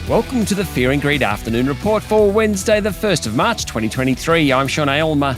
Welcome to the Fear and Greed Afternoon Report for Wednesday, the 1st of March 2023. I'm Sean Aylmer.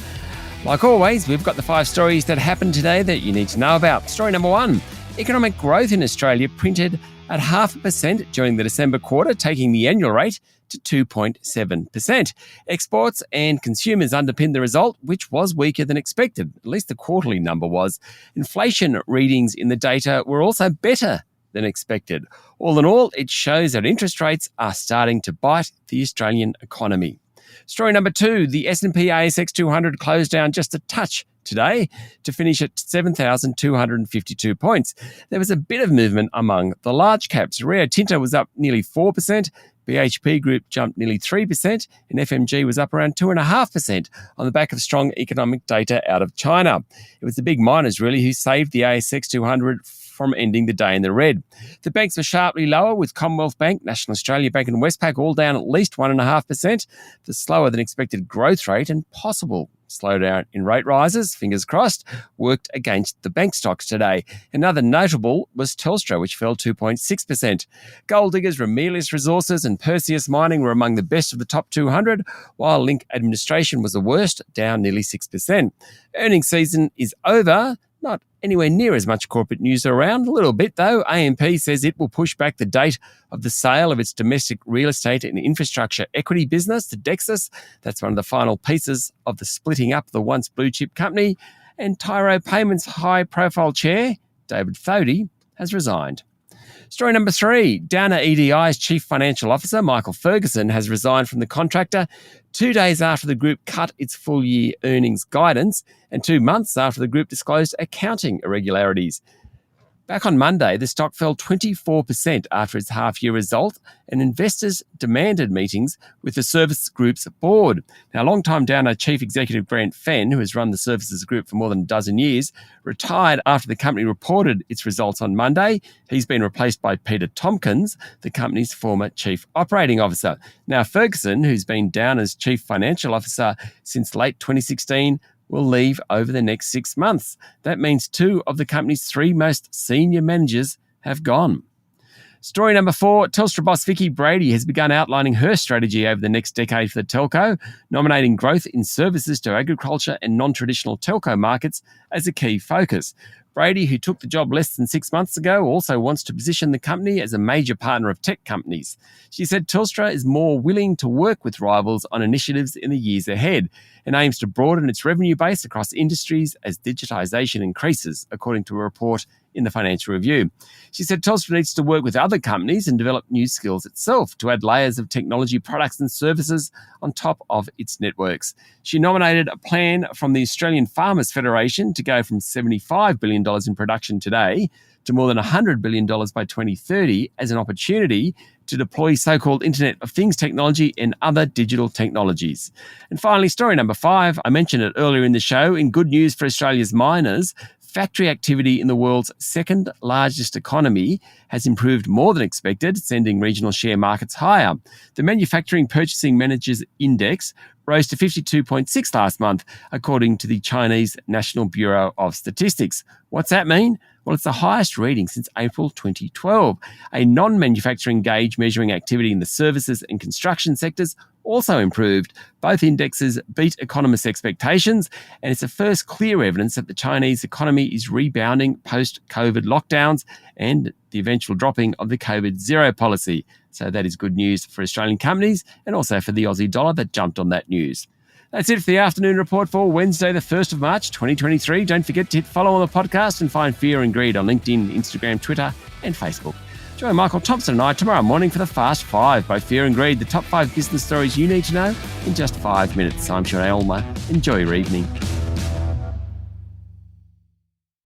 Like always, we've got the 5 stories that happened today that you need to know about. Story number 1, economic growth in Australia printed at 0.5% during the December quarter, taking the annual rate to 2.7%. Exports and consumers underpinned the result, which was weaker than expected. At least the quarterly number was. Inflation readings in the data were also better than expected. All in all, it shows that interest rates are starting to bite the Australian economy. Story number 2, the S&P ASX 200 closed down just a touch today to finish at 7,252 points. There was a bit of movement among the large caps. Rio Tinto was up nearly 4%, BHP Group jumped nearly 3%, and FMG was up around 2.5% on the back of strong economic data out of China. It was the big miners really who saved the ASX 200 from ending the day in the red. The banks were sharply lower, with Commonwealth Bank, National Australia Bank and Westpac all down at least 1.5%. The slower than expected growth rate and possible slowdown in rate rises, fingers crossed, worked against the bank stocks today. Another notable was Telstra, which fell 2.6%. Gold Diggers, Ramelius Resources and Perseus Mining were among the best of the top 200, while Link Administration was the worst, down nearly 6%. Earnings season is over. Not anywhere near as much corporate news around. A little bit, though. AMP says it will push back the date of the sale of its domestic real estate and infrastructure equity business to Dexus. That's one of the final pieces of the splitting up the once blue-chip company. And Tyro Payments high-profile chair, David Thodey, has resigned. Story number 3, Downer EDI's Chief Financial Officer, Michael Ferguson, has resigned from the contractor 2 days after the group cut its full-year earnings guidance and 2 months after the group disclosed accounting irregularities. Back on Monday, the stock fell 24% after its half-year result, and investors demanded meetings with the Service Group's board. Now, long-time Downer Chief Executive Grant Fenn, who has run the Services Group for more than a dozen years, retired after the company reported its results on Monday. He's been replaced by Peter Tompkins, the company's former Chief Operating Officer. Now, Ferguson, who's been Downer's Chief Financial Officer since late 2016, will leave over the next 6 months. That means 2 of the company's 3 most senior managers have gone. Story number 4, Telstra boss Vicki Brady has begun outlining her strategy over the next decade for the telco, nominating growth in services to agriculture and non-traditional telco markets as a key focus. Brady, who took the job less than 6 months ago, also wants to position the company as a major partner of tech companies. She said Telstra is more willing to work with rivals on initiatives in the years ahead and aims to broaden its revenue base across industries as digitisation increases, according to a report in the Financial Review. She said Telstra needs to work with other companies and develop new skills itself to add layers of technology products and services on top of its networks. She nominated a plan from the Australian Farmers Federation to go from $75 billion in production today to more than $100 billion by 2030 as an opportunity to deploy so-called Internet of Things technology and other digital technologies. And finally, story number 5, I mentioned it earlier in the show. In good news for Australia's miners, factory activity in the world's second largest economy has improved more than expected, sending regional share markets higher. The Manufacturing Purchasing Managers Index rose to 52.6 last month, according to the Chinese National Bureau of Statistics. What's that mean? Well, it's the highest reading since April 2012. A non-manufacturing gauge measuring activity in the services and construction sectors also improved. Both indexes beat economists' expectations, and it's the first clear evidence that the Chinese economy is rebounding post-COVID lockdowns and the eventual dropping of the COVID zero policy. So that is good news for Australian companies and also for the Aussie dollar that jumped on that news. That's it for the afternoon report for Wednesday, the 1st of March, 2023. Don't forget to hit follow on the podcast and find Fear and Greed on LinkedIn, Instagram, Twitter and Facebook. Join Michael Thompson and I tomorrow morning for the Fast 5 by Fear and Greed, the top 5 business stories you need to know in just 5 minutes. I'm Sean Aylmer. Enjoy your evening.